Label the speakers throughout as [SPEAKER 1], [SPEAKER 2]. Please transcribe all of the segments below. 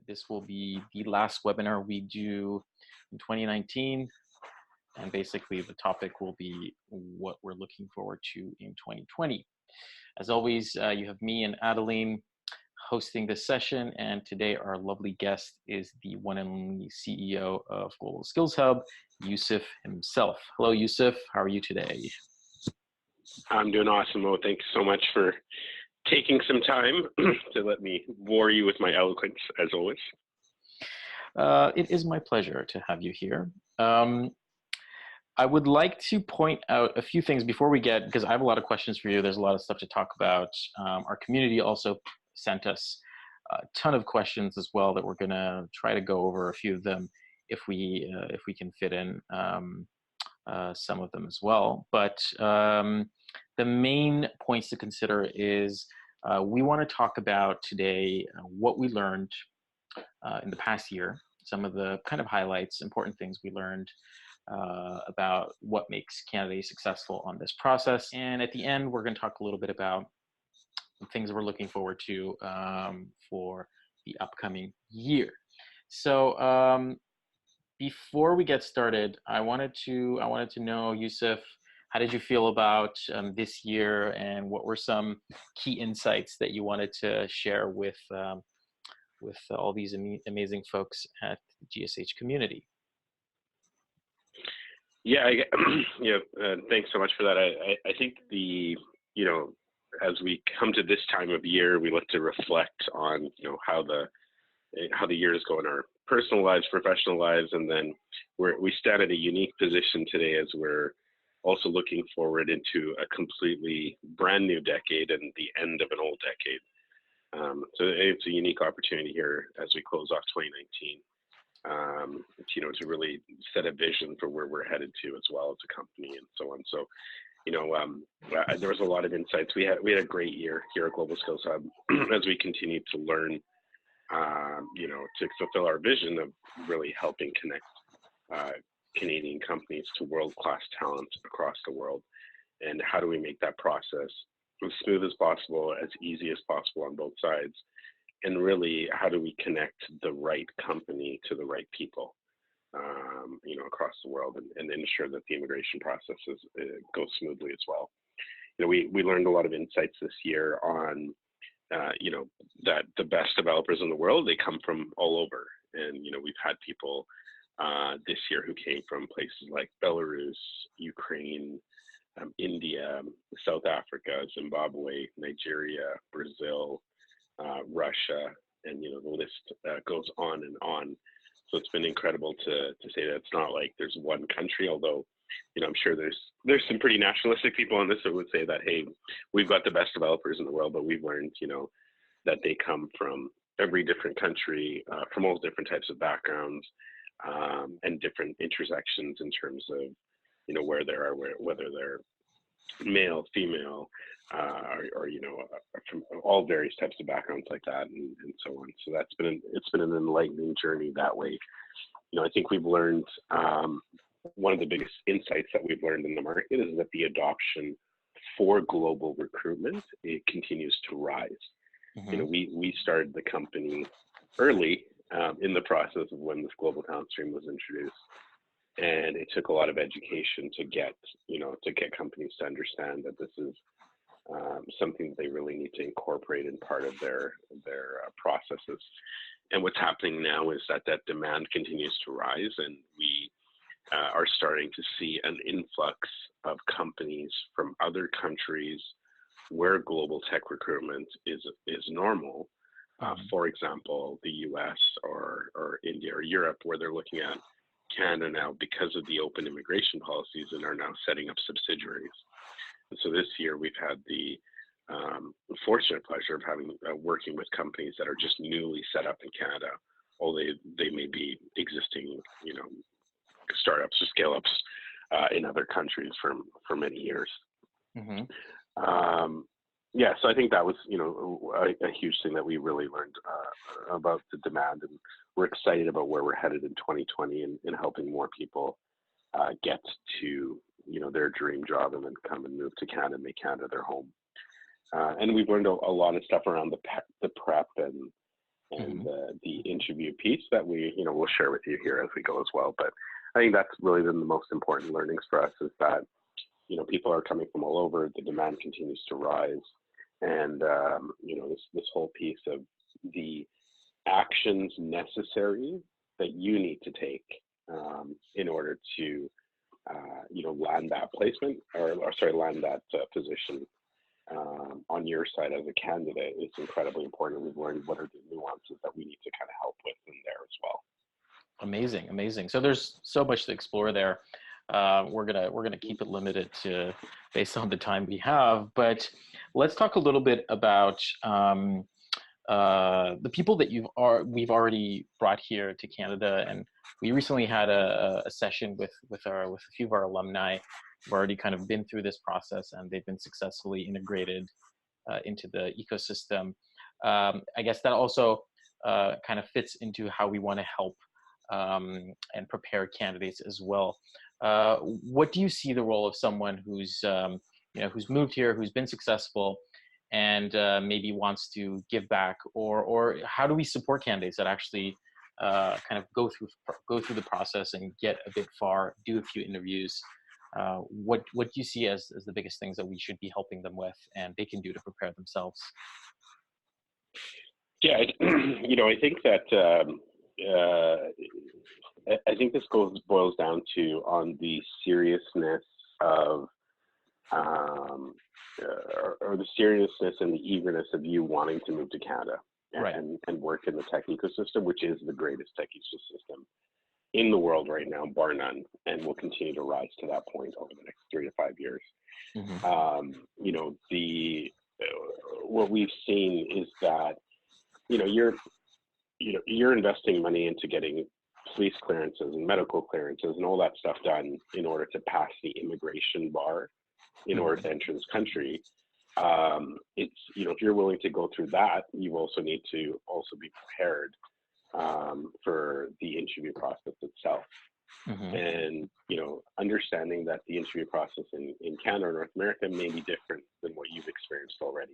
[SPEAKER 1] This will be the last webinar we do in 2019. And basically the topic will be what we're looking forward to in 2020. As always, you have me and Adeline hosting this session. And today our lovely guest is the one and only CEO of Global Skills Hub, Yusuf himself. Hello, Yusuf. How are you today?
[SPEAKER 2] I'm doing awesome, Mo. Thanks so much for taking some time to let me bore you with my eloquence, as always.
[SPEAKER 1] It is my pleasure to have you here. I would like to point out a few things before we get, because I have a lot of questions for you. There's a lot of stuff to talk about. Our community also sent us a ton of questions as well that we're going to try to go over a few of them if we can fit in some of them as well. But the main points to consider is we want to talk about today what we learned in the past year, some of the kind of highlights, important things we learned about what makes candidates successful on this process. And at the end, we're going to talk a little bit about things we're looking forward to for the upcoming year. So before we get started, I wanted to know, Yusuf, how did you feel about this year, and what were some key insights that you wanted to share with all these amazing folks at the GSH community?
[SPEAKER 2] Yeah, thanks so much for that. I think as we come to this time of year, we look to reflect on how the year is going, our personal lives, professional lives, and then we stand at a unique position today as we're also looking forward into a completely brand new decade and the end of an old decade. So it's a unique opportunity here as we close off 2019. To really set a vision for where we're headed to as well as a company and so on. So, there was a lot of insights. We had a great year here at Global Skills Hub as we continue to learn, to fulfill our vision of really helping connect Canadian companies to world-class talent across the world. And how do we make that process as smooth as possible, as easy as possible on both sides? And really, how do we connect the right company to the right people, across the world, and ensure that the immigration process goes smoothly as well? We learned a lot of insights this year on, that the best developers in the world, they come from all over. And, we've had people this year who came from places like Belarus, Ukraine, India, South Africa, Zimbabwe, Nigeria, Brazil, Russia, and the list goes on and on. So it's been incredible to say that it's not like there's one country, although I'm sure there's some pretty nationalistic people on this that would say that, hey, we've got the best developers in the world, but we've learned that they come from every different country, from all different types of backgrounds, and different intersections in terms of where they are, whether they're male, female, or from all various types of backgrounds like that, and so on. So it's been an enlightening journey that way. I think we've learned one of the biggest insights that we've learned in the market is that the adoption for global recruitment, it continues to rise. Mm-hmm. We started the company early in the process of when this global talent stream was introduced. And it took a lot of education to get companies to understand that this is something that they really need to incorporate in part of their processes. And what's happening now is that demand continues to rise, and we are starting to see an influx of companies from other countries where global tech recruitment is normal. For example, the US or India or Europe, where they're looking at Canada now because of the open immigration policies and are now setting up subsidiaries. And so this year we've had the fortunate pleasure of working with companies that are just newly set up in Canada, although they may be existing, startups or scale-ups in other countries for many years. Mm-hmm. So I think that was, a huge thing that we really learned about the demand, and we're excited about where we're headed in 2020 and helping more people get to, their dream job and then come and move to Canada and make Canada their home. And we've learned a lot of stuff around the prep and and
[SPEAKER 1] Hmm.
[SPEAKER 2] the interview piece that we'll share with you here as we go as well. But I think that's really the most important learnings for us is that, people are coming from all over, the demand continues to rise. And, this whole piece of the actions necessary that you need to take in order to, land that placement or sorry, land that position on your side as a candidate is incredibly important. We've learned what are the nuances that we need to kind of help with in there as well.
[SPEAKER 1] Amazing, amazing. So there's so much to explore there. We're gonna keep it limited to based on the time we have, but let's talk a little bit about the people that we've already brought here to Canada, and we recently had a session with a few of our alumni who've already kind of been through this process, and they've been successfully integrated into the ecosystem. I guess that also kind of fits into how we want to help and prepare candidates as well. What do you see the role of someone who's moved here, who's been successful, and maybe wants to give back, or how do we support candidates that actually kind of go through the process and get a bit far, do a few interviews? What do you see as the biggest things that we should be helping them with, and they can do to prepare themselves?
[SPEAKER 2] Yeah, I think that I think this boils down to on the seriousness of or the seriousness and the eagerness of you wanting to move to Canada
[SPEAKER 1] Right.
[SPEAKER 2] and work in the tech ecosystem, which is the greatest tech ecosystem in the world right now, bar none, and will continue to rise to that point over the next 3 to 5 years.
[SPEAKER 1] Hmm.
[SPEAKER 2] The what we've seen is that you're you're investing money into getting police clearances and medical clearances and all that stuff done in order to pass the immigration bar in order to enter this country. It's if you're willing to go through that, you also need to also be prepared for the interview process itself.
[SPEAKER 1] Hmm.
[SPEAKER 2] And understanding that the interview process in Canada or North America may be different than what you've experienced already.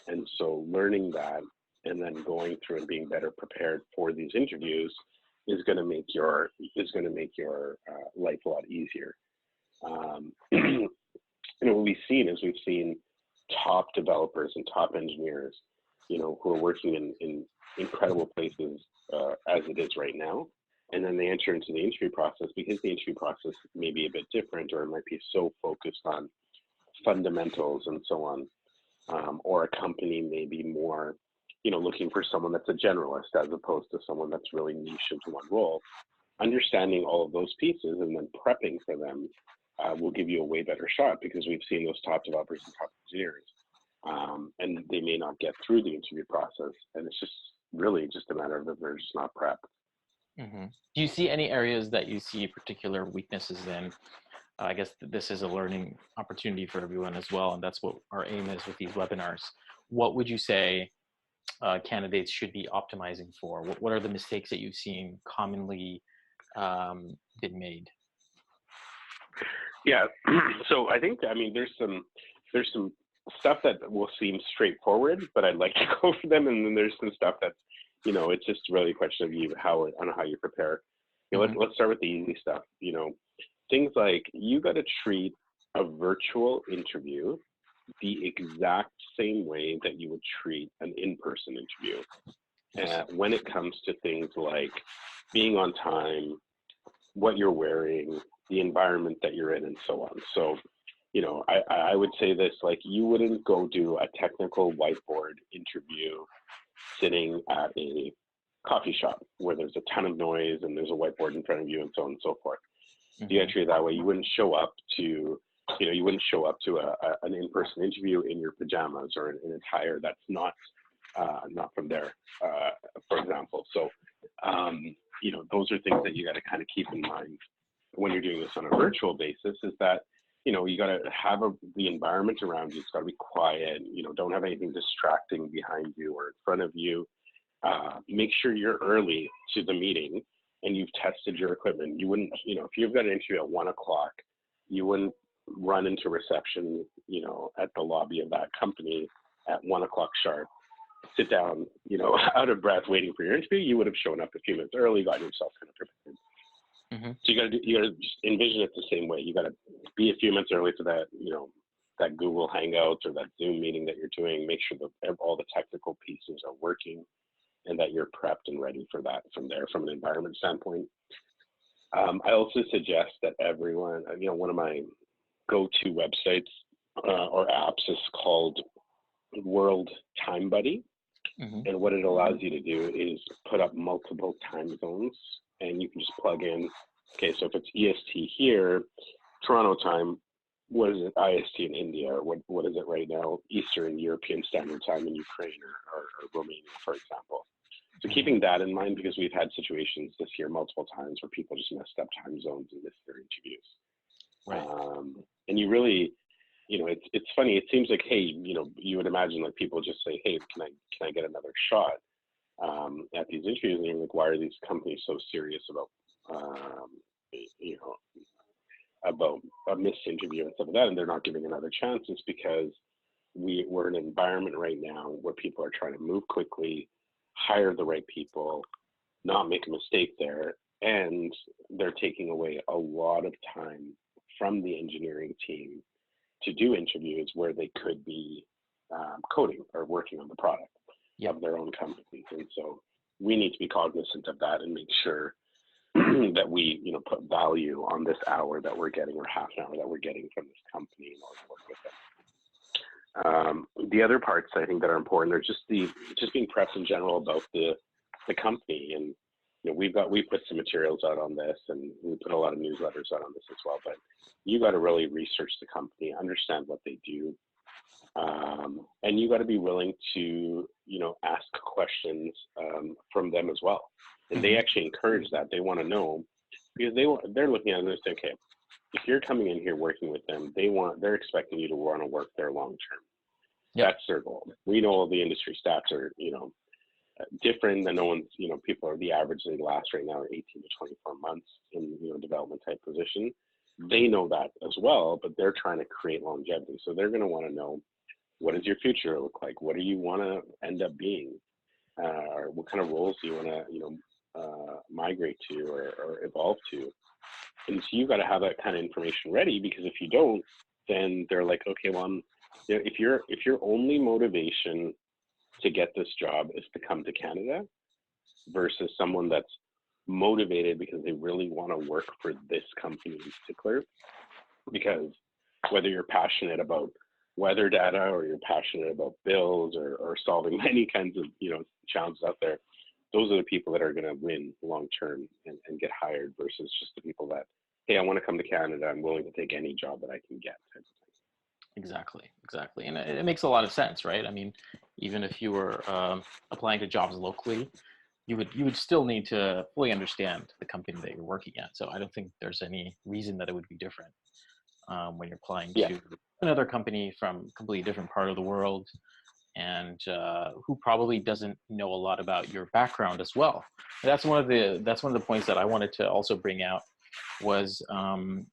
[SPEAKER 2] And so learning that and then going through and being better prepared for these interviews is going to make your life a lot easier. What we've seen is we've seen top developers and top engineers, who are working in incredible places as it is right now. And then they enter into the interview process because the interview process may be a bit different, or it might be so focused on fundamentals and so on. Or a company may be more, looking for someone that's a generalist as opposed to someone that's really niche into one role. Understanding all of those pieces and then prepping for them will give you a way better shot, because we've seen those top developers and top engineers, and they may not get through the interview process, and it's just really just a matter of that they're just not prepped.
[SPEAKER 1] Hmm. Do you see any areas that you see particular weaknesses in? I guess this is a learning opportunity for everyone as well, and that's what our aim is with these webinars. What would you say candidates should be optimizing for? What are the mistakes that you've seen commonly been made?
[SPEAKER 2] Yeah, so I think there's some stuff that will seem straightforward, but I'd like to go over them, and then there's some stuff that's it's just really a question of you how you prepare.
[SPEAKER 1] Hmm.
[SPEAKER 2] Let's start with the easy stuff. Things like you got to treat a virtual interview the exact same way that you would treat an in-person interview. When it comes to things like being on time, what you're wearing, the environment that you're in, and so on. So, I would say this, like, you wouldn't go do a technical whiteboard interview sitting at a coffee shop where there's a ton of noise and there's a whiteboard in front of you and so on and so forth. You got to treat it that way. You wouldn't show up to, an in-person interview in your pajamas or an attire that's not from there, for example. So, those are things that you got to kind of keep in mind when you're doing this on a virtual basis, is that, you got to have the environment around you. It's got to be quiet. Don't have anything distracting behind you or in front of you. Make sure you're early to the meeting and you've tested your equipment. You wouldn't, if you've got an interview at 1 o'clock, you wouldn't run into reception, at the lobby of that company at 1 o'clock sharp sit down, out of breath waiting for your interview. You would have shown up a few minutes early, got yourself kind of prepared. So you gotta just envision it the same way. You gotta be a few minutes early for that, that Google Hangouts or that Zoom meeting that you're doing. Make sure that all the technical pieces are working and that you're prepped and ready for that from an environment standpoint. I also suggest that everyone, one of my go-to websites or apps is called World Time Buddy. And what it allows you to do is put up multiple time zones, and you can just plug in, okay, so if it's EST here, Toronto time, what is it, IST in India, or what is it right now, Eastern European Standard Time in Ukraine or Romania, for example. So keeping that in mind, because we've had situations this year multiple times where people just messed up time zones and missed their interviews. Right. And you really, it's funny. It seems like, hey, you would imagine like people just say, hey, can I get another shot at these interviews? And you're like, why are these companies so serious about, about a missed interview and stuff like that? And they're not giving another chance. It's because we're in an environment right now where people are trying to move quickly, hire the right people, not make a mistake there, and they're taking away a lot of time from the engineering team to do interviews where they could be coding or working on the product of their own companies. And so we need to be cognizant of that and make sure that we, put value on this hour that we're getting or half an hour that we're getting from this company in order to work with them. The other parts I think that are important are just being prepped in general about the company. And we put some materials out on this, and we put a lot of newsletters out on this as well. But you got to really research the company, understand what they do, and you got to be willing to ask questions from them as well. And they actually encourage that. They want to know, because they're looking at it and they say, okay, if you're coming in here working with them, they're expecting you to want to work there long term. That's their goal. We know the industry stats are different than no one's, the average they last right now are 18 to 24 months in development type position. They know that as well, but they're trying to create longevity. So they're going to want to know, what does your future look like? What do you want to end up being? Or what kind of roles do you want to migrate to or evolve to? And so you got to have that kind of information ready, because if you don't, then they're like, okay, well, if your only motivation to get this job is to come to Canada versus someone that's motivated because they really want to work for this company in particular, because whether you're passionate about weather data or you're passionate about bills or solving many kinds of challenges out there, those are the people that are going to win long term and get hired versus just the people that, hey, I want to come to Canada, I'm willing to take any job that I can get.
[SPEAKER 1] Exactly. And it makes a lot of sense, right? I mean, even if you were applying to jobs locally, you would still need to fully understand the company that you're working at. So I don't think there's any reason that it would be different when you're applying to another company from a completely different part of the world, and who probably doesn't know a lot about your background as well. That's one of the points that I wanted to also bring out. Was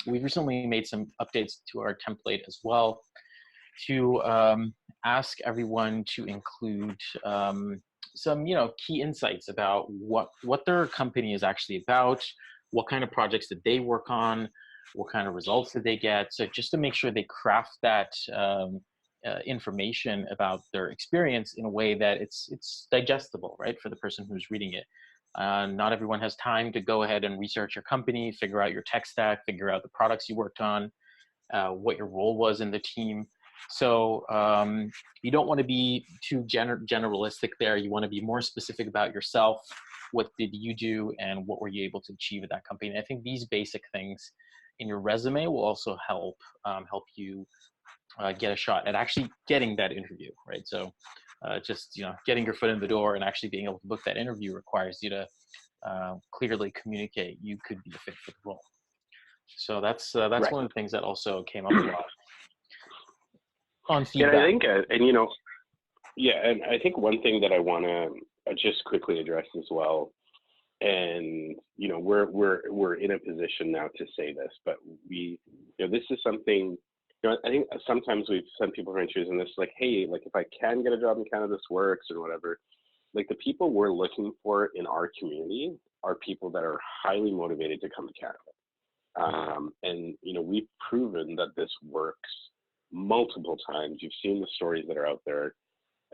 [SPEAKER 1] we recently made some updates to our template as well to ask everyone to include some key insights about what their company is actually about, what kind of projects did they work on, what kind of results did they get. So just to make sure they craft that information about their experience in a way that it's digestible, right, for the person who's reading it. Not everyone has time to go ahead and research your company, figure out your tech stack, figure out the products you worked on, what your role was in the team. So you don't want to be too generalistic there. You want to be more specific about yourself. What did you do and what were you able to achieve at that company? And I think these basic things in your resume will also help you get a shot at actually getting that interview, right? So just getting your foot in the door and actually being able to book that interview requires you to clearly communicate you could be a fit for the role. So that's right. One of the things that also came up a lot on feedback.
[SPEAKER 2] And I think, and I think one thing that I want to just quickly address as well, and we're in a position now to say this, but this is something I think sometimes we've sent people for interviews and this like, hey, like if I can get a job in Canada, this works or whatever. Like the people we're looking for in our community are people that are highly motivated to come to Canada. And we've proven that this works multiple times. You've seen the stories that are out there.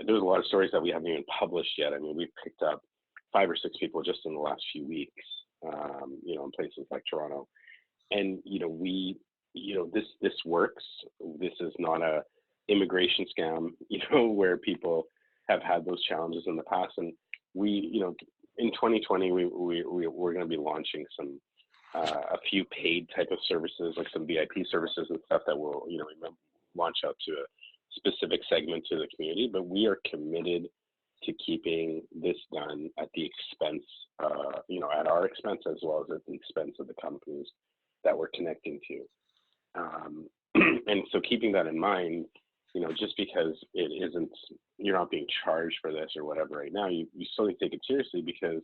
[SPEAKER 2] There's a lot of stories that we haven't even published yet. I mean, we've picked up 5 or 6 people just in the last few weeks, in places like Toronto. And this works. This is not a immigration scam, where people have had those challenges in the past. And in 2020, we're going to be launching some a few paid type of services, like some VIP services and stuff that will launch out to a specific segment to the community. But we are committed to keeping this done at the expense, at our expense as well as at the expense of the companies that we're connecting to. And so keeping that in mind, just because you're not being charged for this or whatever right now, you still need to take it seriously, because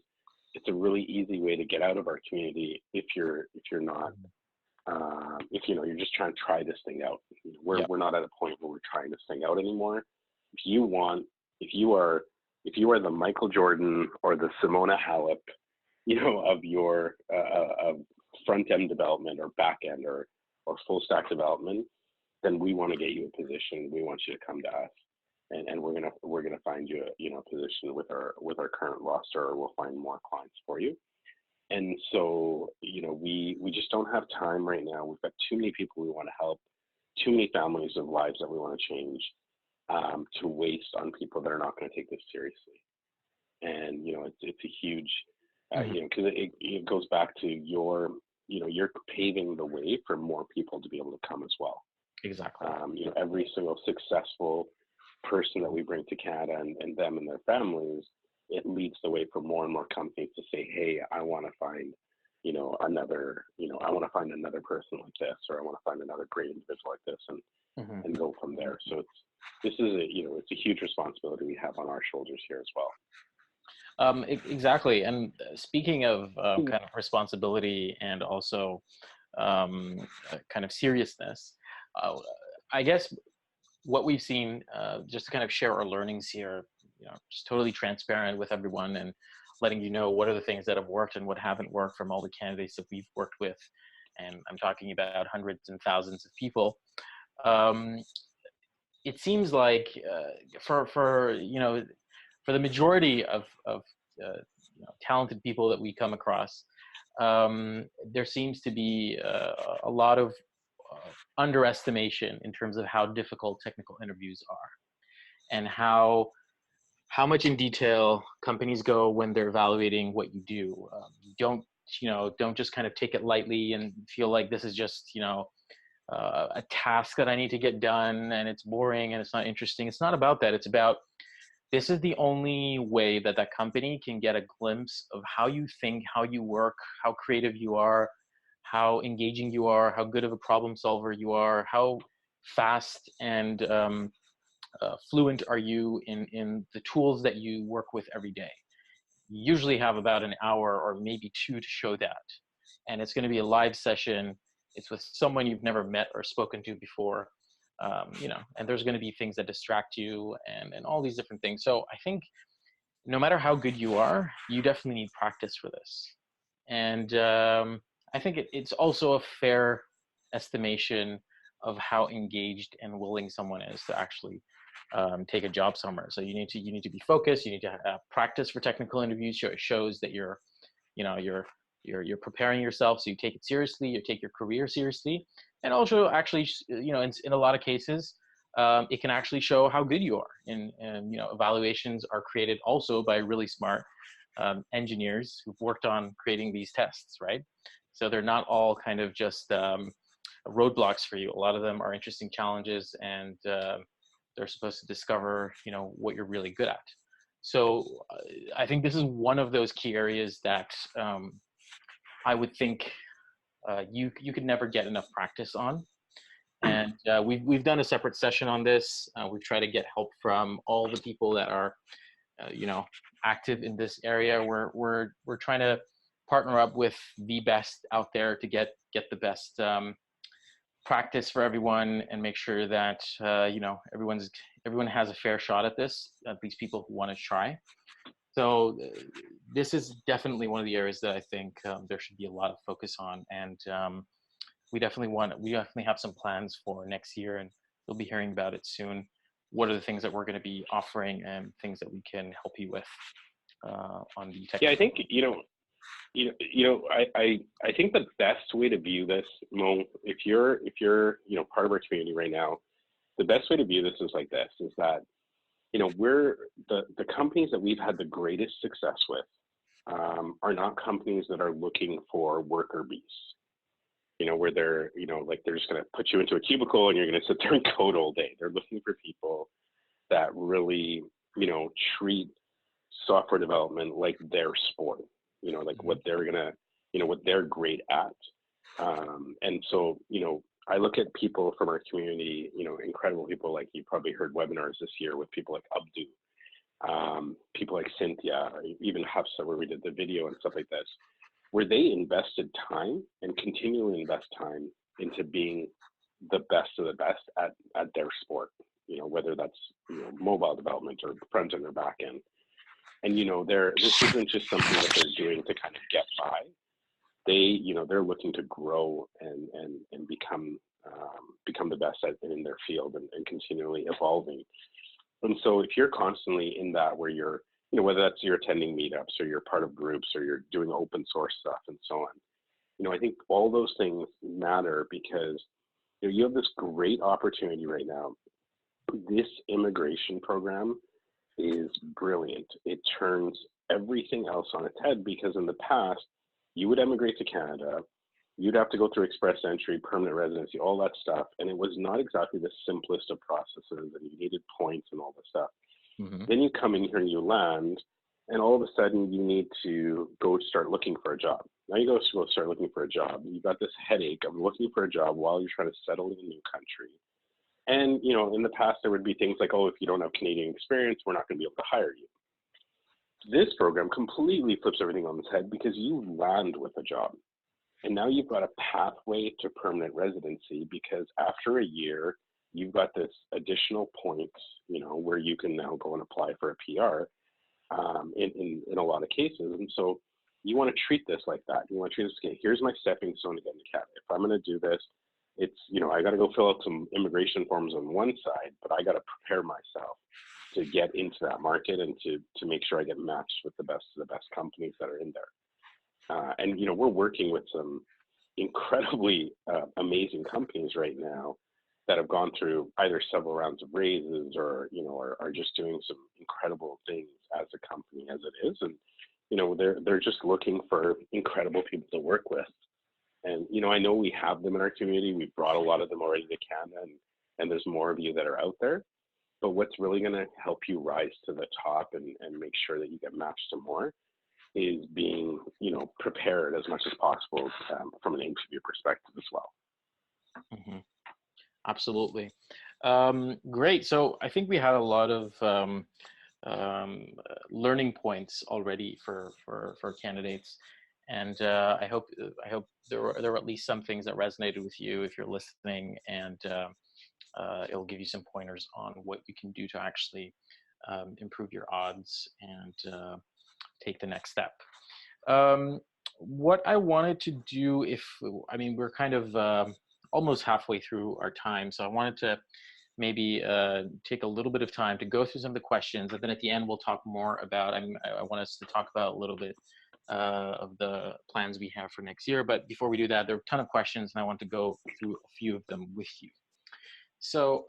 [SPEAKER 2] it's a really easy way to get out of our community if you're not, you're just trying to try this thing out. We're not at a point where we're trying this thing out anymore. If you are the Michael Jordan or the Simona Halep, of your of front end development or back end or full stack development, then we want to get you a position. We want you to come to us, and we're gonna find you a position with our current roster, or we'll find more clients for you. And so we just don't have time right now. We've got too many people we want to help, too many families of lives that we want to change, to waste on people that are not going to take this seriously. And it's a huge because it goes back to you're paving the way for more people to be able to come as well.
[SPEAKER 1] Exactly.
[SPEAKER 2] Every single successful person that we bring to Canada and them and their families, it leads the way for more and more companies to say, hey, I want to find I want to find another person like this, or I want to find another great individual like this, and go from there. So it's a huge responsibility we have on our shoulders here as well.
[SPEAKER 1] Exactly. And speaking of kind of responsibility and also kind of seriousness, I guess what we've seen, just to kind of share our learnings here, just totally transparent with everyone and letting you know what are the things that have worked and what haven't worked from all the candidates that we've worked with. And I'm talking about hundreds and thousands of people. It seems like for the majority of talented people that we come across, there seems to be a lot of underestimation in terms of how difficult technical interviews are, and how much in detail companies go when they're evaluating what you do. Don't just kind of take it lightly and feel like this is just a task that I need to get done and it's boring and it's not interesting. It's not about that. It's about, this is the only way that that company can get a glimpse of how you think, how you work, how creative you are, how engaging you are, how good of a problem solver you are, how fast and fluent are you in the tools that you work with every day. You usually have about an hour or maybe 2 to show that. And it's going to be a live session. It's with someone you've never met or spoken to before. And there's going to be things that distract you and all these different things. So I think no matter how good you are, you definitely need practice for this. And I think it's also a fair estimation of how engaged and willing someone is to actually take a job somewhere. So you need to be focused. You need to practice for technical interviews. So it shows that you're preparing yourself, so you take it seriously, you take your career seriously, and also actually, in a lot of cases, it can actually show how good you are. And evaluations are created also by really smart engineers who've worked on creating these tests, right? So they're not all kind of just roadblocks for you. A lot of them are interesting challenges, and they're supposed to discover, what you're really good at. So I think this is one of those key areas that I would think you could never get enough practice on. And we've done a separate session on this. We've tried to get help from all the people that are, active in this area. We're trying to partner up with the best out there to get the best practice for everyone and make sure that everyone has a fair shot at this. At least people who want to try. So this is definitely one of the areas that I think there should be a lot of focus on, and we definitely have some plans for next year, and you'll be hearing about it soon. What are the things that we're going to be offering and things that we can help you with on the technical?
[SPEAKER 2] Yeah, I think I think the best way to view this, Mo, if you're part of our community right now, the best way to view this is like this: is that we're the companies that we've had the greatest success with are not companies that are looking for worker bees. Where they're like they're just going to put you into a cubicle and you're going to sit there and code all day. They're looking for people that really treat software development like their sport. Like what they're gonna, what they're great at. And so, I look at people from our community, incredible people, like you probably heard webinars this year with people like Abdu, people like Cynthia, or even Hafsa, where we did the video and stuff like this, where they invested time and continually invest time into being the best of the best at their sport, whether that's, mobile development or front end or back end. And this isn't just something that they're doing to kind of get by. They're looking to grow and become the best in their field and continually evolving. And so if you're constantly in that, where you're, whether that's you're attending meetups or you're part of groups or you're doing open source stuff and so on, I think all those things matter, because you have this great opportunity right now. This immigration program is brilliant. It turns everything else on its head, because in the past, you would emigrate to Canada, you'd have to go through express entry, permanent residency, all that stuff, and it was not exactly the simplest of processes, and you needed points and all this stuff. Mm-hmm. Then you come in here and you land, and all of a sudden you need to go start looking for a job. Now you go start looking for a job. You've got this headache of looking for a job while you're trying to settle in a new country. And, in the past, there would be things like, oh, if you don't have Canadian experience, we're not going to be able to hire you. This program completely flips everything on its head, because you land with a job. And now you've got a pathway to permanent residency, because after a year, you've got this additional points, where you can now go and apply for a PR in a lot of cases. And so you want to treat this like that. You want to treat this, okay, here's my stepping stone to get into Canada. If I'm going to do this, it's, I got to go fill out some immigration forms on one side, but I got to prepare myself to get into that market and to make sure I get matched with the best of the best companies that are in there. And, we're working with some incredibly amazing companies right now that have gone through either several rounds of raises or, are just doing some incredible things as a company as it is. And, they're just looking for incredible people to work with. And, I know we have them in our community. We've brought a lot of them already to Canada, and there's more of you that are out there. But what's really going to help you rise to the top and make sure that you get matched to more is being, prepared as much as possible from an interview perspective as well.
[SPEAKER 1] Mm-hmm. Absolutely. Great. So I think we had a lot of learning points already for candidates. And I hope there were at least some things that resonated with you if you're listening, and it'll give you some pointers on what you can do to actually improve your odds and take the next step. What I wanted to do, we're kind of almost halfway through our time, so I wanted to maybe take a little bit of time to go through some of the questions, and then at the end we'll talk more about, I want us to talk about a little bit of the plans we have for next year. But before we do that, there are a ton of questions, and I want to go through a few of them with you. So,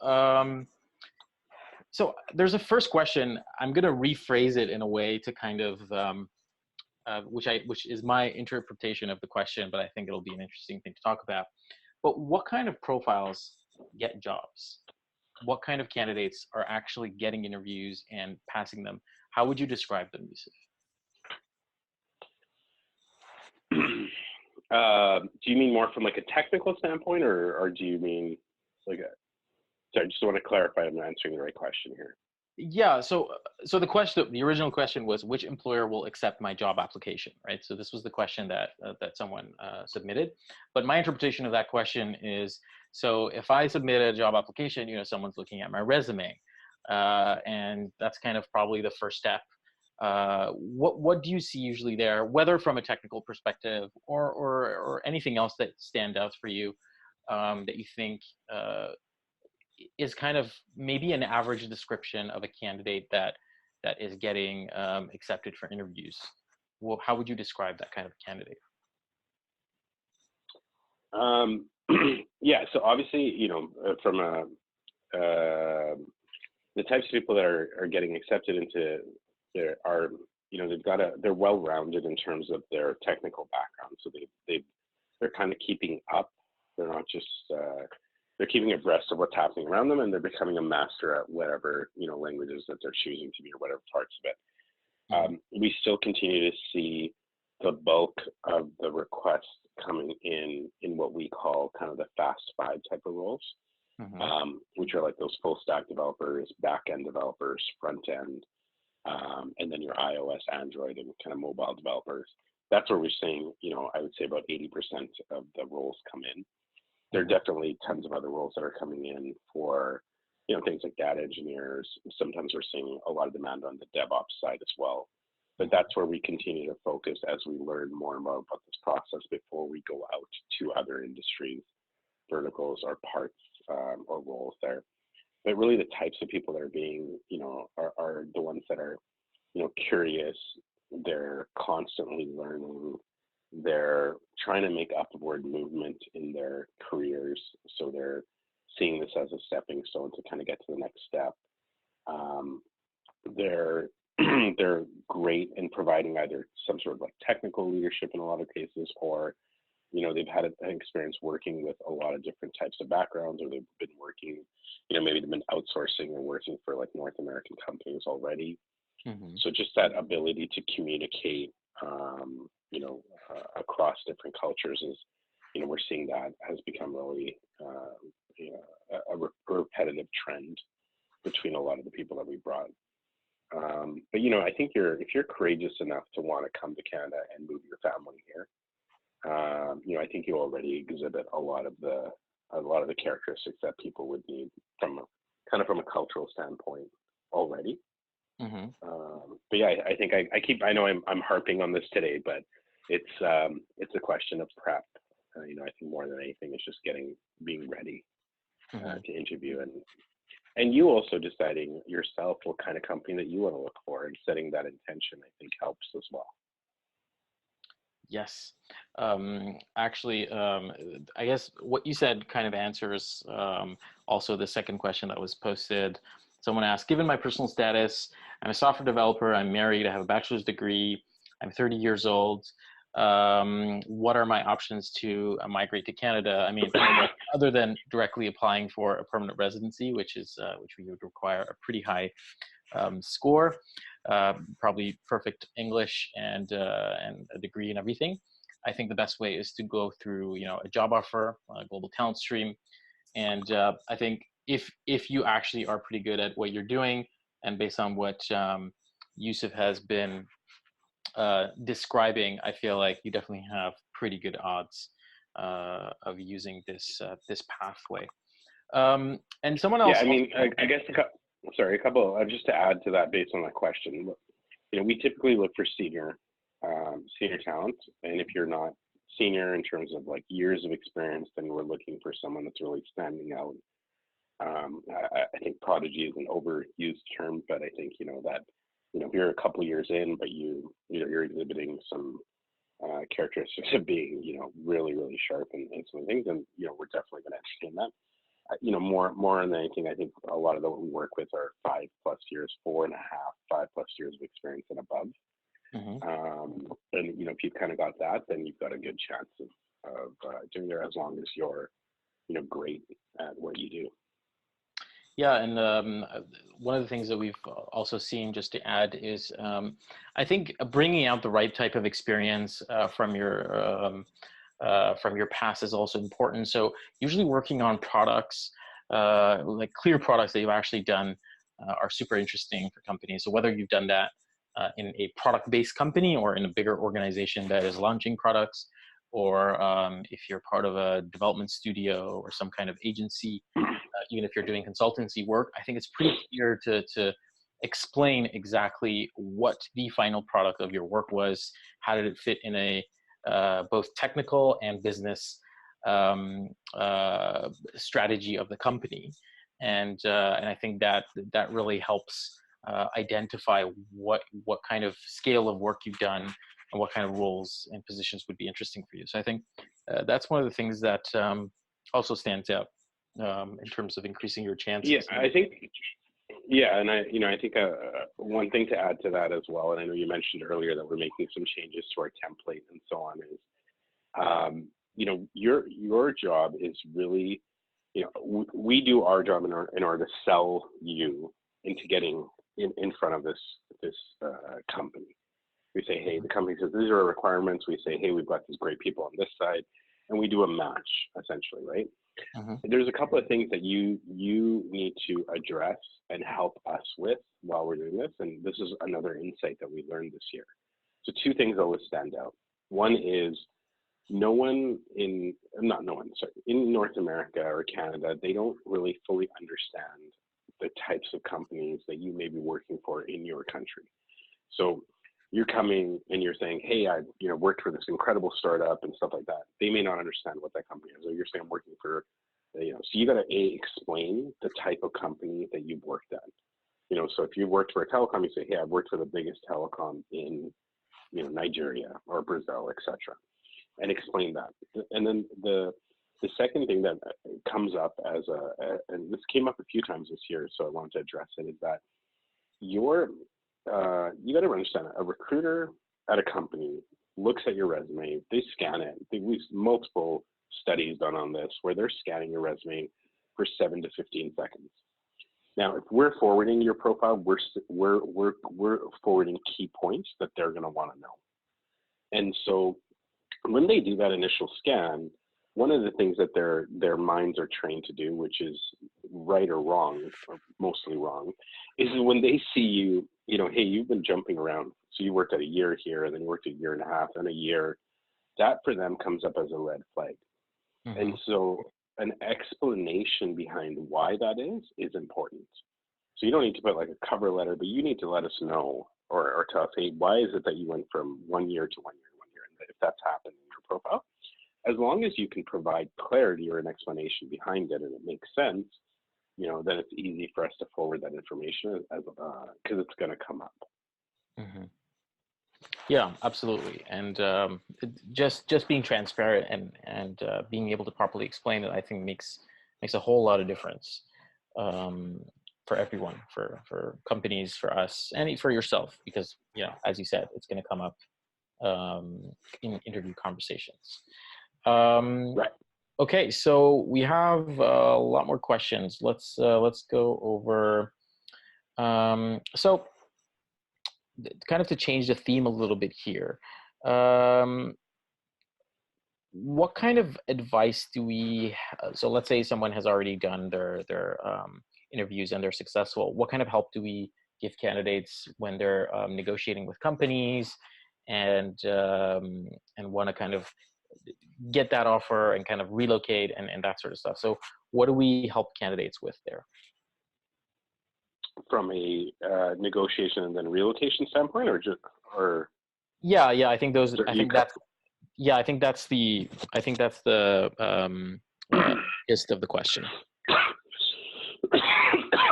[SPEAKER 1] so there's a first question. I'm going to rephrase it in a way to kind of, which is my interpretation of the question, but I think it'll be an interesting thing to talk about. But what kind of profiles get jobs? What kind of candidates are actually getting interviews and passing them? How would you describe them, Yusuf?
[SPEAKER 2] Do you mean more from like a technical standpoint, or do you mean like sorry, I just want to clarify I'm answering the right question here.
[SPEAKER 1] Yeah, so the original question was which employer will accept my job application, right? So this was the question that someone submitted. But my interpretation of that question is, so if I submit a job application, someone's looking at my resume, and that's kind of probably the first step. What do you see usually there, whether from a technical perspective or anything else that stands out for you, that you think is kind of maybe an average description of a candidate that is getting accepted for interviews? Well, how would you describe that kind of candidate?
[SPEAKER 2] Yeah, so obviously, from the types of people that are getting accepted into there are, they're well-rounded in terms of their technical background. So they're kind of keeping up. They're not just, they're keeping abreast of what's happening around them, and they're becoming a master at whatever, languages that they're choosing to be, or whatever parts of it. We still continue to see the bulk of the requests coming in what we call kind of the fast five type of roles, which are like those full stack developers, back end developers, front end, and then your iOS, Android, and kind of mobile developers. That's where we're seeing, I would say about 80% of the roles come in. There are definitely tons of other roles that are coming in for, things like data engineers. Sometimes we're seeing a lot of demand on the DevOps side as well. But that's where we continue to focus as we learn more and more about this process before we go out to other industries, verticals, or parts or roles there. But really the types of people that are being, are the ones that are, curious. They're constantly learning. They're trying to make upward movement in their careers. So they're seeing this as a stepping stone to kind of get to the next step. They're they're great in providing either some sort of like technical leadership in a lot of cases, or they've had an experience working with a lot of different types of backgrounds, or they've been working, maybe they've been outsourcing or working for like North American companies already. So just that ability to communicate, across different cultures is, we're seeing that has become really a repetitive trend between a lot of the people that we brought. But I think if you're courageous enough to want to come to Canada and move your family here, I think you already exhibit a lot of the characteristics that people would need from a cultural standpoint already. But yeah, I think I know I'm harping on this today, but it's a question of prep. I think more than anything, it's just being ready to interview, and you also deciding yourself what kind of company that you want to look for and setting that intention, I think, helps as well.
[SPEAKER 1] Yes. Actually, I guess what you said kind of answers also the second question that was posted. Someone asked, given my personal status, I'm a software developer, I'm married, I have a bachelor's degree, I'm 30 years old. What are my options to migrate to Canada? I mean, other than directly applying for a permanent residency, which we would require a pretty high score, probably perfect English and a degree and everything. I think the best way is to go through, a job offer, a global talent stream, and I think if you actually are pretty good at what you're doing, and based on what Yusuf has been describing, I feel like you definitely have pretty good odds of using this pathway. And someone else.
[SPEAKER 2] Yeah, I mean, I guess a couple just to add to that based on that question. We typically look for senior talent, and if you're not senior in terms of like years of experience, then we're looking for someone that's really standing out. I think prodigy is an overused term, but I think that if you're a couple of years in, but you're exhibiting some characteristics of being really really sharp in some things, and we're definitely going to entertain that. More than anything, I think a lot of what we work with are 5+ years, 4.5, 5+ years of experience and above. And if you've kind of got that, then you've got a good chance of doing there, as long as you're great at what you do.
[SPEAKER 1] Yeah, and one of the things that we've also seen, just to add, is I think bringing out the right type of experience from your past is also important. So usually working on products, like clear products that you've actually done are super interesting for companies. So whether you've done that in a product-based company or in a bigger organization that is launching products, or if you're part of a development studio or some kind of agency, even if you're doing consultancy work, I think it's pretty clear to explain exactly what the final product of your work was, how did it fit in a both technical and business strategy of the company, and I think that really helps identify what kind of scale of work you've done and what kind of roles and positions would be interesting for you. So I think that's one of the things that also stands out in terms of increasing your chances.
[SPEAKER 2] Yeah, I think. Yeah, and I think one thing to add to that as well, and I know you mentioned earlier that we're making some changes to our template and so on, is your job is really, we do our job in order to sell you into getting in front of this company. We say, hey, the company says these are our requirements. We say, hey, we've got these great people on this side, and we do a match essentially, right? There's a couple of things that you need to address and help us with while we're doing this, and this is another insight that we learned this year. So two things always stand out. One is in North America or Canada, they don't really fully understand the types of companies that you may be working for in your country. So you're coming and you're saying, hey, I've worked for this incredible startup and stuff like that. They may not understand what that company is. Or you're saying I'm working for, so you got to explain the type of company that you've worked at. So if you worked for a telecom, you say, hey, I've worked for the biggest telecom in Nigeria or Brazil, etc., and explain that. And then the second thing that comes up and this came up a few times this year, so I wanted to address it, is that you got to understand, a recruiter at a company looks at your resume, they scan it. There's multiple studies done on this where they're scanning your resume for 7 to 15 seconds. Now, if we're forwarding your profile, we're forwarding key points that they're going to want to know. And so when they do that initial scan, one of the things that their minds are trained to do, which is right or wrong, or mostly wrong, is when they see you, hey, you've been jumping around. So you worked at a year here, and then you worked a year and a half, and a year. That for them comes up as a red flag. And so an explanation behind why that is important. So you don't need to put like a cover letter, but you need to let us know or tell us, hey, why is it that you went from 1 year to 1 year to 1 year? And if that's happened in your profile, as long as you can provide clarity or an explanation behind it and it makes sense, then it's easy for us to forward that information because it's going to come up.
[SPEAKER 1] Yeah, absolutely. And just being transparent and being able to properly explain it, I think makes a whole lot of difference for everyone, for companies, for us, and for yourself, because as you said, it's going to come up in interview conversations.
[SPEAKER 2] Right.
[SPEAKER 1] Okay, so we have a lot more questions. Let's go over. So, kind of to change the theme a little bit here, what kind of advice do we? So let's say someone has already done their interviews and they're successful. What kind of help do we give candidates when they're negotiating with companies and want to kind of get that offer and kind of relocate and that sort of stuff? So what do we help candidates with there?
[SPEAKER 2] From a negotiation and then relocation standpoint, or
[SPEAKER 1] yeah, I think those. I think that's the gist of the question.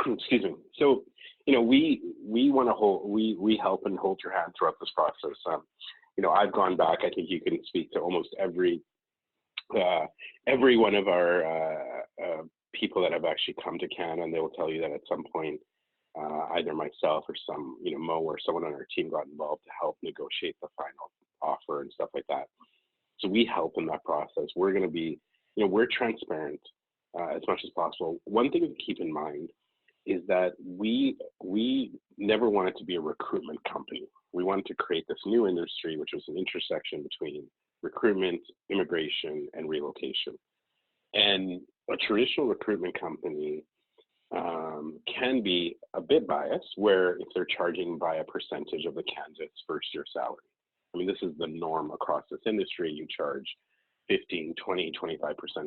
[SPEAKER 2] Excuse me. So we want to we help and hold your hand throughout this process. I've gone back. I think you can speak to almost every one of our people that have actually come to Canada, and they will tell you that at some point, either myself or Mo or someone on our team got involved to help negotiate the final offer and stuff like that. So we help in that process. We're going to be, we're transparent as much as possible. One thing to keep in mind is that we never wanted to be a recruitment company. We wanted to create this new industry, which was an intersection between recruitment, immigration, and relocation. And a traditional recruitment company can be a bit biased, where if they're charging by a percentage of the candidate's first year salary. I mean, this is the norm across this industry. You charge 15, 20, 25%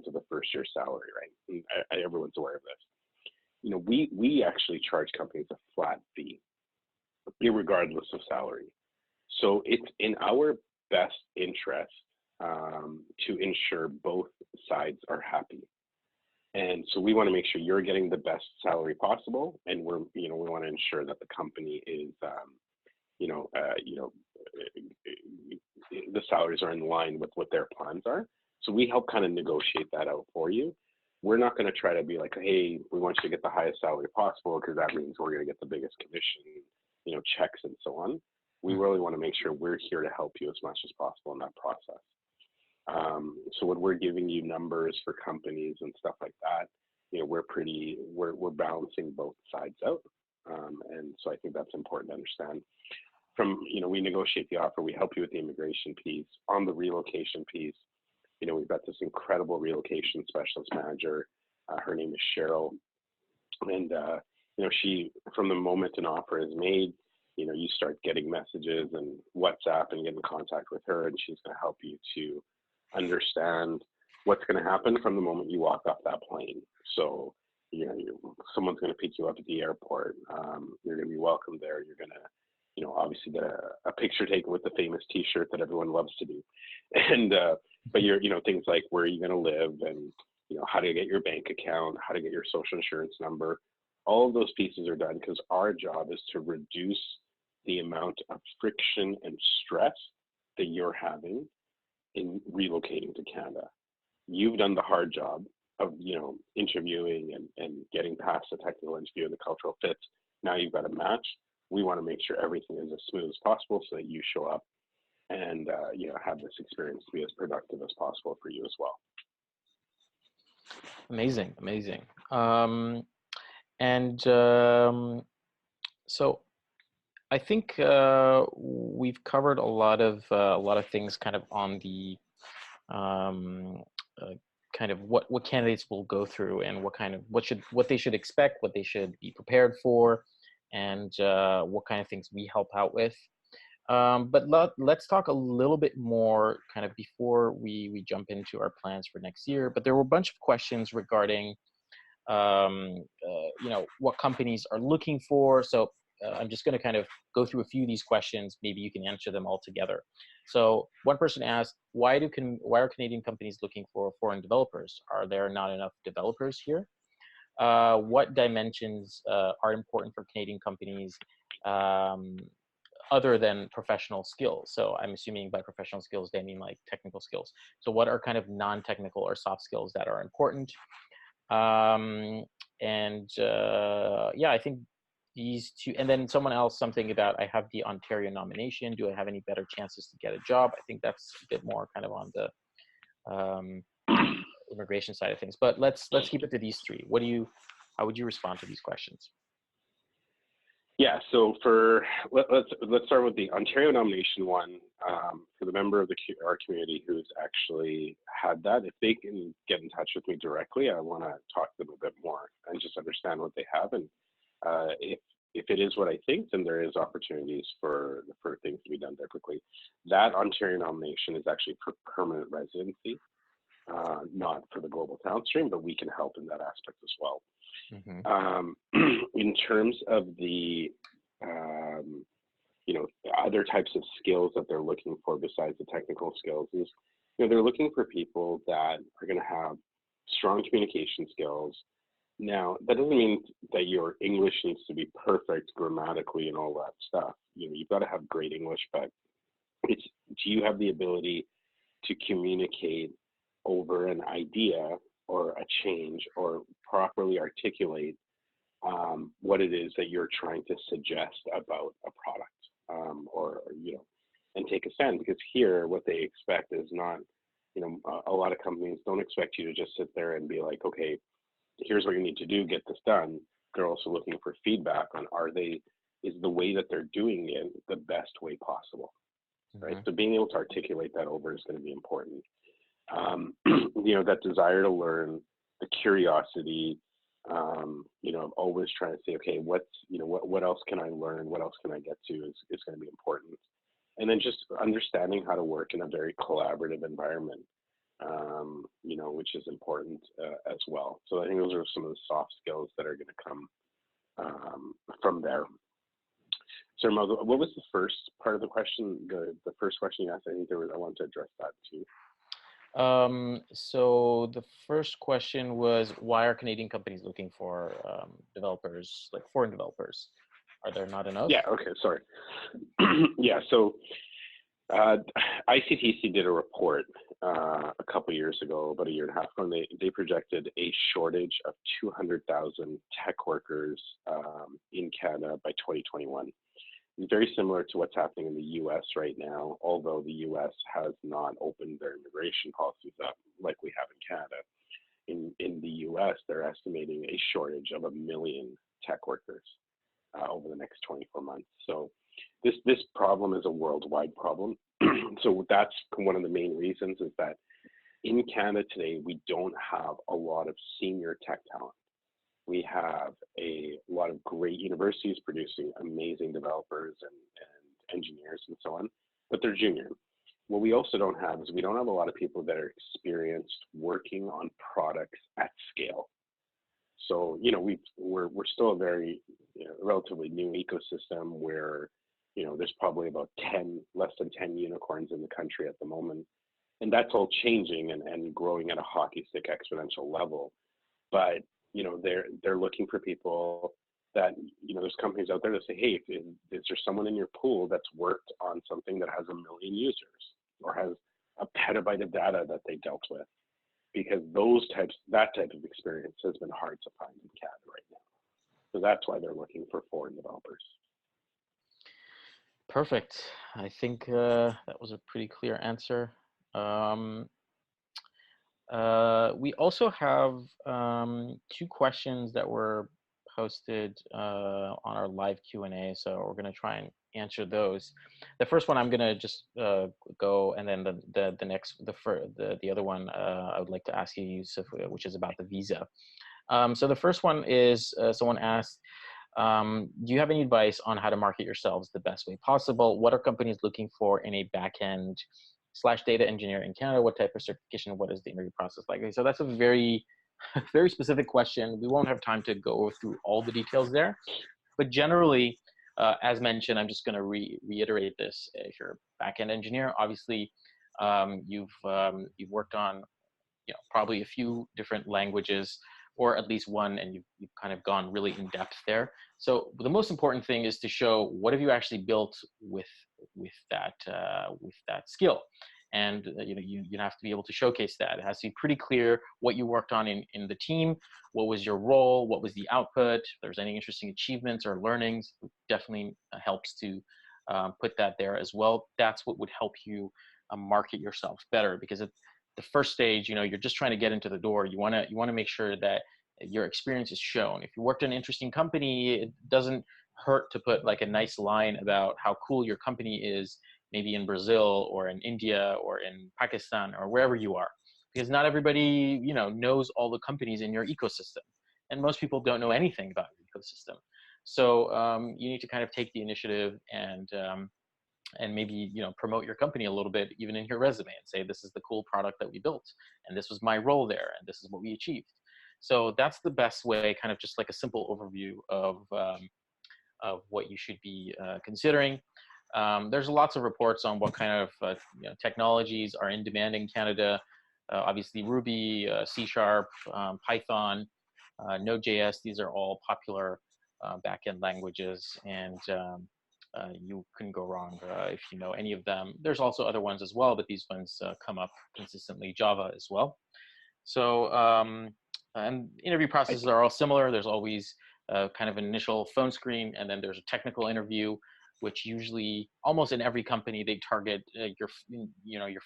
[SPEAKER 2] of the first year salary, right? And everyone's aware of this. You know, we actually charge companies a flat fee, irregardless of salary. So it's in our best interest to ensure both sides are happy. And so we want to make sure you're getting the best salary possible, and we want to ensure that the company is, the salaries are in line with what their plans are. So we help kind of negotiate that out for you. We're not going to try to be like, hey, we want you to get the highest salary possible, because that means we're going to get the biggest commission, checks and so on. We really want to make sure we're here to help you as much as possible in that process. So when we're giving you numbers for companies and stuff like that, we're balancing both sides out. And so I think that's important to understand. We negotiate the offer, we help you with the immigration piece. On the relocation piece, we've got this incredible relocation specialist manager. Her name is Cheryl. And, she, from the moment an offer is made, you start getting messages and WhatsApp and get in contact with her, and she's going to help you to understand what's going to happen from the moment you walk off that plane. So, someone's going to pick you up at the airport. You're going to be welcomed there. You're going to, obviously get a picture taken with the famous T-shirt that everyone loves to do. And, but things like where are you going to live, and, how to get your bank account, how to get your social insurance number. All of those pieces are done because our job is to reduce the amount of friction and stress that you're having in relocating to Canada. You've done the hard job of, interviewing and getting past the technical interview and the cultural fit. Now you've got a match. We want to make sure everything is as smooth as possible so that you show up and, have this experience to be as productive as possible for you as well.
[SPEAKER 1] Amazing. So I think we've covered a lot of things kind of on the kind of what candidates will go through, and what they should expect, what they should be prepared for, and what kind of things we help out with. But let's talk a little bit more kind of before we jump into our plans for next year. But there were a bunch of questions regarding what companies are looking for. So I'm just going to kind of go through a few of these questions. Maybe you can answer them all together. So one person asked, why are Canadian companies looking for foreign developers? Are there not enough developers here? What dimensions are important for Canadian companies other than professional skills? So I'm assuming by professional skills, they mean like technical skills. So what are kind of non-technical or soft skills that are important? I think these two, and then someone else, something about, I have the Ontario nomination. Do I have any better chances to get a job? I think that's a bit more kind of on the immigration side of things, but let's keep it to these three. How would you respond to these questions?
[SPEAKER 2] Yeah, so let's start with the Ontario nomination one. For the member of our community who's actually had that, if they can get in touch with me directly, I want to talk to them a bit more and just understand what they have. And if it is what I think, then there is opportunities for things to be done there quickly. That Ontario nomination is actually for permanent residency, not for the global talent stream, but we can help in that aspect as well. Mm-hmm. In terms of the other types of skills that they're looking for besides the technical skills is, they're looking for people that are going to have strong communication skills. Now, that doesn't mean that your English needs to be perfect grammatically and all that stuff. You've got to have great English, but do you have the ability to communicate over an idea or a change, or properly articulate what it is that you're trying to suggest about a product, and take a stand? Because here, what they expect is not, a lot of companies don't expect you to just sit there and be like, okay, here's what you need to do, get this done. They're also looking for feedback on, is the way that they're doing it the best way possible, right? So being able to articulate that over is going to be important. That desire to learn, the curiosity, I'm always trying to say, okay, what else can I learn? What else can I get to is going to be important. And then just understanding how to work in a very collaborative environment, which is important as well. So I think those are some of the soft skills that are going to come from there. So, Mo, what was the first part of the question? The first question you asked, I think I wanted to address that too.
[SPEAKER 1] So the first question was, why are Canadian companies looking for developers, like foreign developers? Are there not enough?
[SPEAKER 2] Yeah, okay, sorry. Yeah, so ICTC did a report a couple years ago, about a year and a half ago, and they projected a shortage of 200,000 tech workers in Canada by 2021. It's very similar to what's happening in the US right now, although the US has not opened their immigration policies up like we have in Canada. In the US, they're estimating a shortage of 1 million tech workers over the next 24 months. So this problem is a worldwide problem. So that's one of the main reasons, is that in Canada today, we don't have a lot of senior tech talent. We have a lot of great universities producing amazing developers and engineers and so on, but they're junior. What we also don't have is we don't have a lot of people that are experienced working on products at scale. So, we're still a very relatively new ecosystem where, there's probably about less than 10 unicorns in the country at the moment. And that's all changing and growing at a hockey stick exponential level. But, they're looking for people that, there's companies out there that say, hey, is there someone in your pool that's worked on something that has 1 million users or has a petabyte of data that they dealt with? Because that type of experience has been hard to find in Canada right now. So that's why they're looking for foreign developers.
[SPEAKER 1] Perfect. I think that was a pretty clear answer. We also have 2 questions that were posted on our live Q&A, so we're going to try and answer those. The first one I'm going to just go, and then the other one I would like to ask you, Yusuf, which is about the visa. So the first one is someone asked, do you have any advice on how to market yourselves the best way possible? What are companies looking for in a backend / data engineer in Canada? What type of certification? What is the interview process like? So that's a very, very specific question. We won't have time to go through all the details there, but generally, as mentioned, I'm just going to reiterate this. If you're a backend engineer, obviously, you've worked on probably a few different languages, or at least one, and you've kind of gone really in depth there. So the most important thing is to show what have you actually built with that skill, and you have to be able to showcase that. It has to be pretty clear what you worked on in the team, what was your role, what was the output. If there's any interesting achievements or learnings, it definitely helps to put that there as well. That's what would help you market yourself better, because the first stage, you're just trying to get into the door. You want to make sure that your experience is shown. If you worked in an interesting company, it doesn't hurt to put like a nice line about how cool your company is, maybe in Brazil or in India or in Pakistan or wherever you are, because not everybody, knows all the companies in your ecosystem, and most people don't know anything about your ecosystem. So you need to kind of take the initiative and maybe promote your company a little bit, even in your resume, and say, this is the cool product that we built, and this was my role there, and this is what we achieved. So that's the best way, kind of just like a simple overview of what you should be considering. There's lots of reports on what kind of technologies are in demand in Canada. Obviously Ruby, C#, Python, Node.js, these are all popular backend languages, and you couldn't go wrong if you know any of them. There's also other ones as well, but these ones come up consistently. Java as well. So, and interview processes are all similar. There's always kind of an initial phone screen, and then there's a technical interview, which usually almost in every company they target your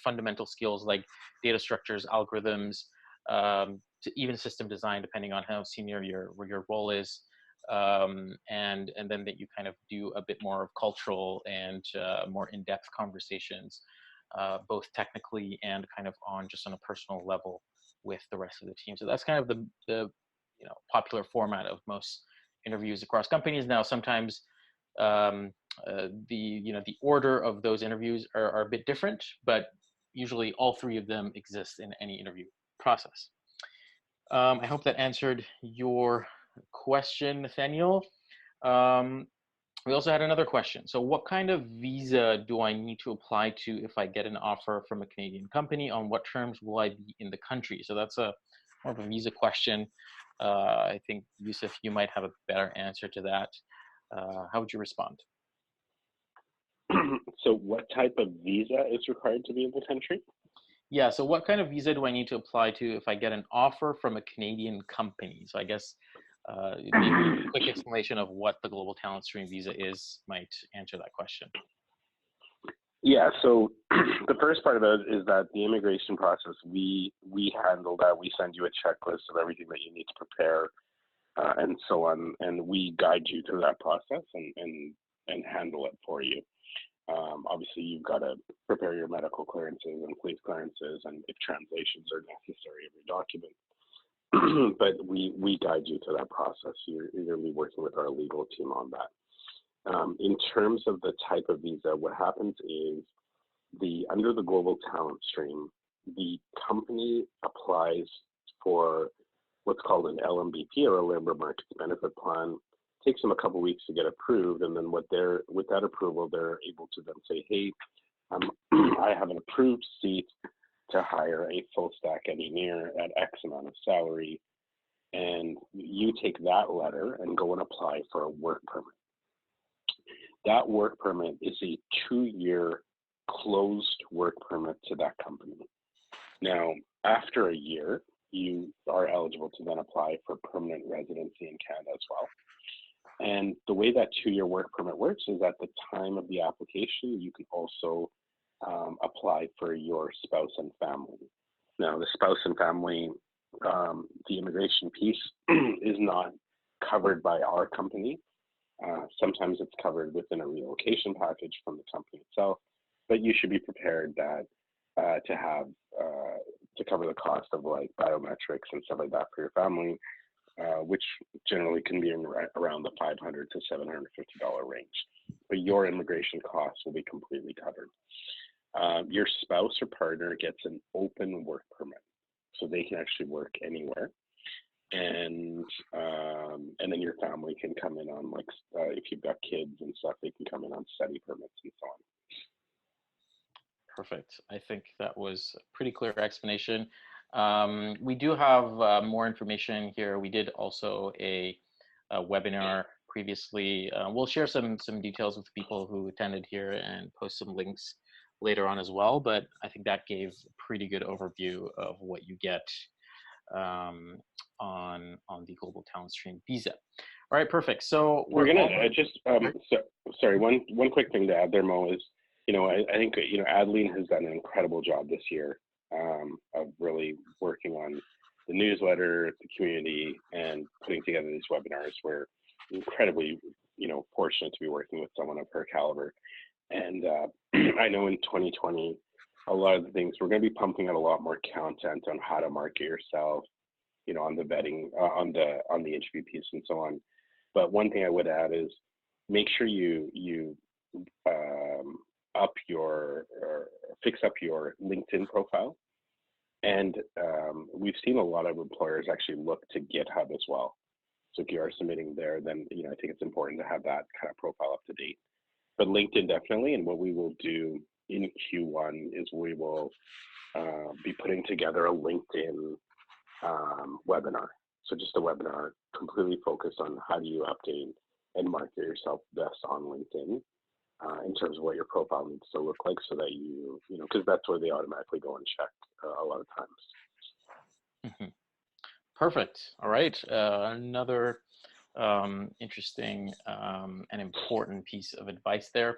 [SPEAKER 1] fundamental skills like data structures, algorithms, to even system design, depending on how senior your role is. And then that you kind of do a bit more of cultural and more in-depth conversations, both technically and kind of on a personal level with the rest of the team. So that's kind of the popular format of most interviews across companies. Now, sometimes the order of those interviews are a bit different, but usually all three of them exist in any interview process. I hope that answered your question, Nathaniel. Um, we also had another question. So what kind of visa do I need to apply to if I get an offer from a Canadian company? On what terms will I be in the country? So that's more of a visa question. I think, Yusuf, you might have a better answer to that. How would you respond?
[SPEAKER 2] So what type of visa is required to be in the country?
[SPEAKER 1] Yeah, so what kind of visa do I need to apply to if I get an offer from a Canadian company? So I guess maybe a quick explanation of what the Global Talent Stream visa is might answer that question.
[SPEAKER 2] Yeah, so the first part of it is that the immigration process, we handle that. We send you a checklist of everything that you need to prepare and so on, and we guide you through that process and handle it for you. Obviously, you've got to prepare your medical clearances and police clearances, and if translations are necessary of your document. But we guide you through that process. You're going to be working with our legal team on that. In terms of the type of visa, what happens is under the Global Talent Stream, the company applies for what's called an LMBP, or a Labor Market Benefit Plan. It takes them a couple of weeks to get approved, and then with that approval, they're able to then say, hey, I have an approved seat to hire a full stack engineer at X amount of salary, and you take that letter and go and apply for a work permit. That work permit is a 2-year closed work permit to that company. Now, after a year, you are eligible to then apply for permanent residency in Canada as well. And the way that 2-year work permit works is at the time of the application, you can also apply for your spouse and family. Now, the spouse and family, the immigration piece is not covered by our company. Sometimes it's covered within a relocation package from the company itself, but you should be prepared that to cover the cost of like biometrics and stuff like that for your family, which generally can be around the $500 to $750 range. But your immigration costs will be completely covered. Your spouse or partner gets an open work permit, so they can actually work anywhere. And then your family can come in on, like, if you've got kids and stuff, they can come in on study permits and so on.
[SPEAKER 1] Perfect. I think that was a pretty clear explanation. We do have more information here. We did also a webinar previously. We'll share some details with people who attended here and post some links later on as well. But I think that gave a pretty good overview of what you get on the Global Talent Stream visa. All right, perfect. So
[SPEAKER 2] we're gonna sorry. One quick thing to add there, Mo, is I think Adeline has done an incredible job this year of really working on the newsletter, the community, and putting together these webinars. We're incredibly fortunate to be working with someone of her caliber. And I know in 2020, a lot of the things we're going to be pumping out a lot more content on how to market yourself, on the vetting, on the interview piece and so on. But one thing I would add is make sure you fix up your LinkedIn profile. And we've seen a lot of employers actually look to GitHub as well. So if you are submitting there, then I think it's important to have that kind of profile up to date. But LinkedIn definitely, and what we will do in Q1 is we will be putting together a LinkedIn webinar. So just a webinar completely focused on how do you update and market yourself best on LinkedIn in terms of what your profile needs to look like, so that because that's where they automatically go and check a lot of times.
[SPEAKER 1] Mm-hmm. Perfect. All right. Another interesting and important piece of advice there.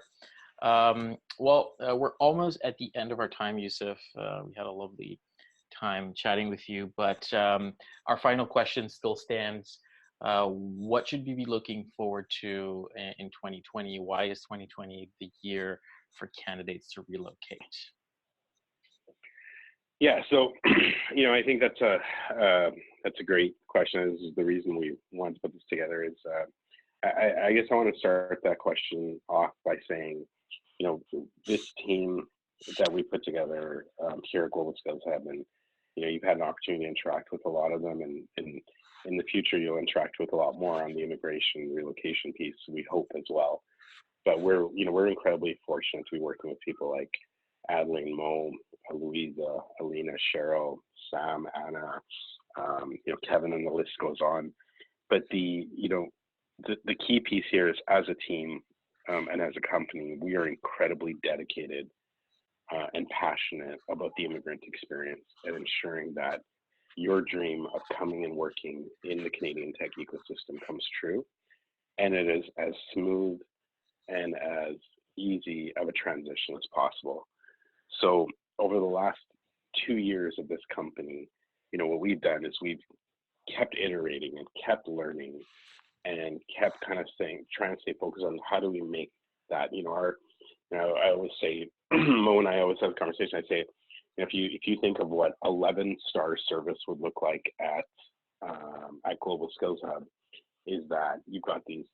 [SPEAKER 1] We're almost at the end of our time, Yusuf. We had a lovely time chatting with you, but our final question still stands. What should we be looking forward to in 2020? Why is 2020 the year for candidates to relocate?
[SPEAKER 2] Yeah, so I think that's a great question. This is the reason we wanted to put this together. Is I guess I want to start that question off by saying, this team that we put together here at Global Skills Hub, and you've had an opportunity to interact with a lot of them, and in the future you'll interact with a lot more on the immigration relocation piece. We hope as well. But we're incredibly fortunate to be working with people like Adeline, Mo, Louisa, Alina, Cheryl, Sam, Anna, Kevin, and the list goes on. But the key piece here is, as a team and as a company, we are incredibly dedicated and passionate about the immigrant experience and ensuring that your dream of coming and working in the Canadian tech ecosystem comes true, and it is as smooth and as easy of a transition as possible. So over the last 2 years of this company, what we've done is we've kept iterating and kept learning and kept kind of trying to stay focused on how do we make that, I always say, Mo and I always have a conversation. I say, if you think of what 11-star service would look like at Global Skills Hub, is that you've got these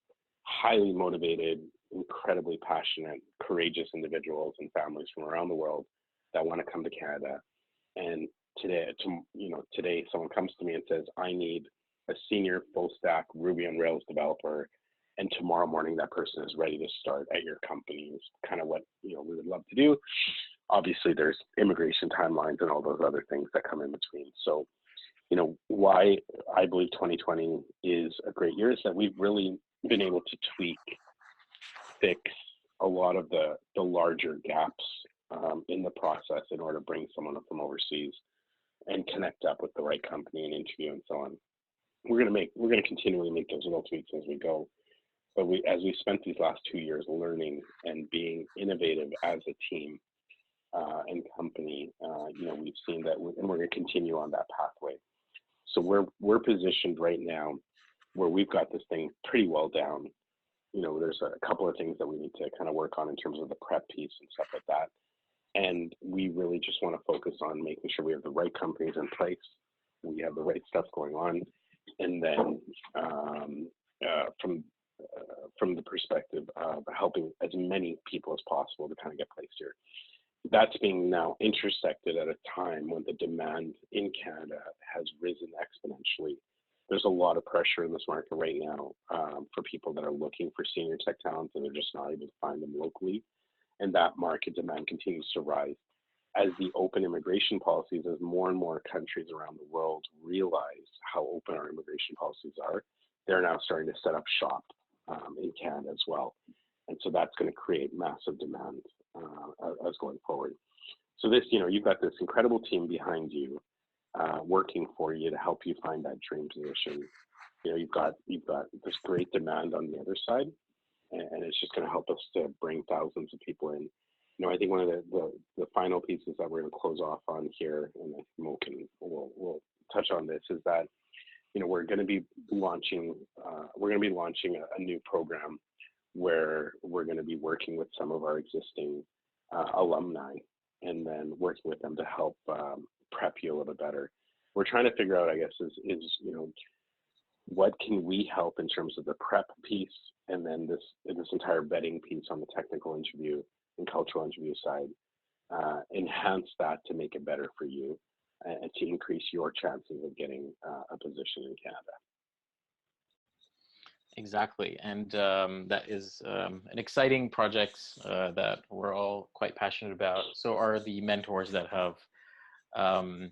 [SPEAKER 2] highly motivated, incredibly passionate, courageous individuals and families from around the world that want to come to Canada. And today someone comes to me and says, I need a senior full stack Ruby on Rails developer, and tomorrow morning that person is ready to start at your company. Is kind of what we would love to do. Obviously, there's immigration timelines and all those other things that come in between. So, why I believe 2020 is a great year is that we've really been able to tweak, fix a lot of the larger gaps in the process in order to bring someone up from overseas and connect up with the right company and interview and so on. We're going to continually make those little tweaks as we go. But as we spent these last 2 years learning and being innovative as a team and company, we've seen that, and we're going to continue on that pathway. So we're positioned right now where we've got this thing pretty well down. There's a couple of things that we need to kind of work on in terms of the prep piece and stuff like that. And we really just want to focus on making sure we have the right companies in place, we have the right stuff going on, and then from the perspective of helping as many people as possible to kind of get placed here. That's being now intersected at a time when the demand in Canada has risen exponentially. There's a lot of pressure in this market right now for people that are looking for senior tech talent, and they're just not able to find them locally. And that market demand continues to rise as the open immigration policies, as more and more countries around the world realize how open our immigration policies are. They're now starting to set up shop in Canada as well. And so that's going to create massive demand as going forward. So this, you've got this incredible team behind you working for you to help you find that dream position. You've got this great demand on the other side, and it's just going to help us to bring thousands of people in. I think one of the final pieces that we're going to close off on here, and I think Mo will touch on this, is that we're going to be launching a new program where we're going to be working with some of our existing alumni, and then working with them to help prep you a little bit better. We're trying to figure out, I guess, is what can we help in terms of the prep piece, and then this entire vetting piece on the technical interview and cultural interview side, enhance that to make it better for you and to increase your chances of getting a position in Canada.
[SPEAKER 1] Exactly, and that is an exciting project that we're all quite passionate about. So are the mentors that have, I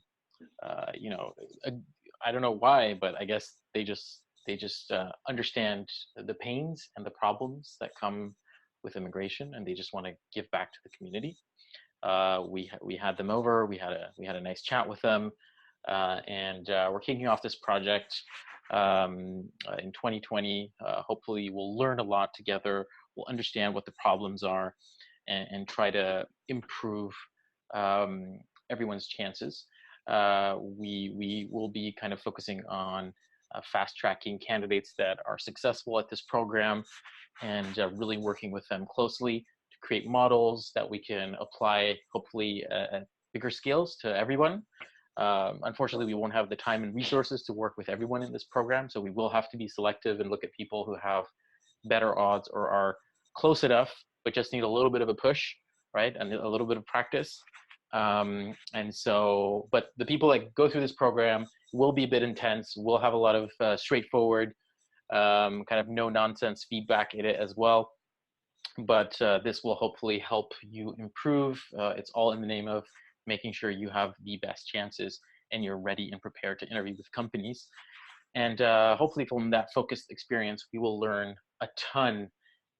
[SPEAKER 1] don't know why, but I guess they just understand the pains and the problems that come with immigration, and they just want to give back to the community. We had them over. We had a nice chat with them, and we're kicking off this project in 2020. Hopefully, we'll learn a lot together. We'll understand what the problems are, and try to improve everyone's chances. We will be kind of focusing on fast tracking candidates that are successful at this program, and really working with them closely to create models that we can apply, hopefully bigger scales to everyone. Unfortunately, we won't have the time and resources to work with everyone in this program, so we will have to be selective and look at people who have better odds or are close enough, but just need a little bit of a push, right, and a little bit of practice. And so, but the people that go through this program will be a bit intense. We'll have a lot of straightforward, kind of no nonsense feedback in it as well. But this will hopefully help you improve. It's all in the name of making sure you have the best chances and you're ready and prepared to interview with companies. And hopefully from that focused experience, we will learn a ton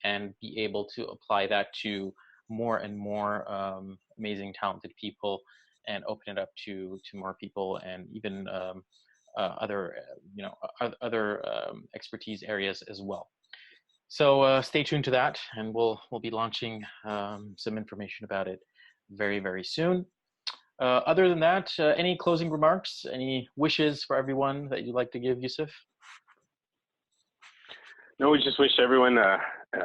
[SPEAKER 1] and be able to apply that to more and more amazing, talented people and open it up to more people and even other, other expertise areas as well. So stay tuned to that, and we'll be launching some information about it very, very soon. Other than that, any closing remarks, any wishes for everyone that you'd like to give, Yusuf?
[SPEAKER 2] No, we just wish everyone a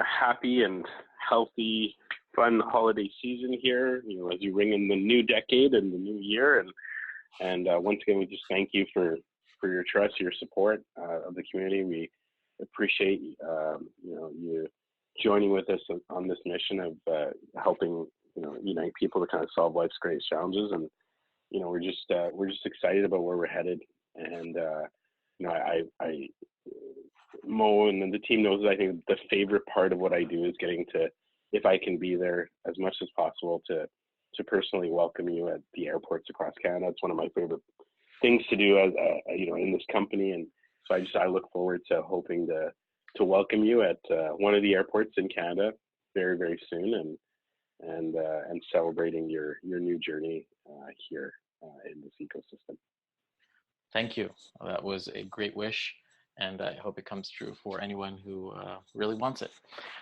[SPEAKER 2] happy and healthy, fun holiday season here, as you ring in the new decade and the new year. And once again, we just thank you for your trust, your support of the community. We appreciate you joining with us on this mission of helping unite people to kind of solve life's greatest challenges. And we're just excited about where we're headed. And I Mo and the team knows that I think the favorite part of what I do is getting to, if I can be there as much as possible, to personally welcome you at the airports across Canada. It's one of my favorite things to do as in this company. And so I look forward to hoping to welcome you at one of the airports in Canada very, very soon, and celebrating your new journey here in this ecosystem.
[SPEAKER 1] Thank you. That was a great wish, and I hope it comes true for anyone who really wants it.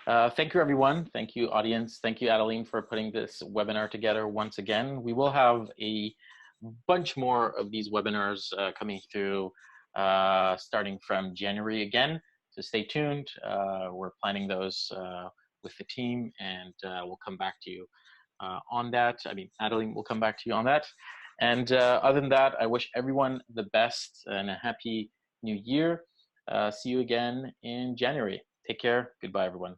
[SPEAKER 1] Thank you, everyone. Thank you, audience. Thank you, Adeline, for putting this webinar together once again. We will have a bunch more of these webinars coming through starting from January again, so stay tuned. We're planning those with the team, and we'll come back to you on that. I mean, Adeline will come back to you on that. And other than that, I wish everyone the best and a happy new year. See you again in January. Take care. Goodbye, everyone.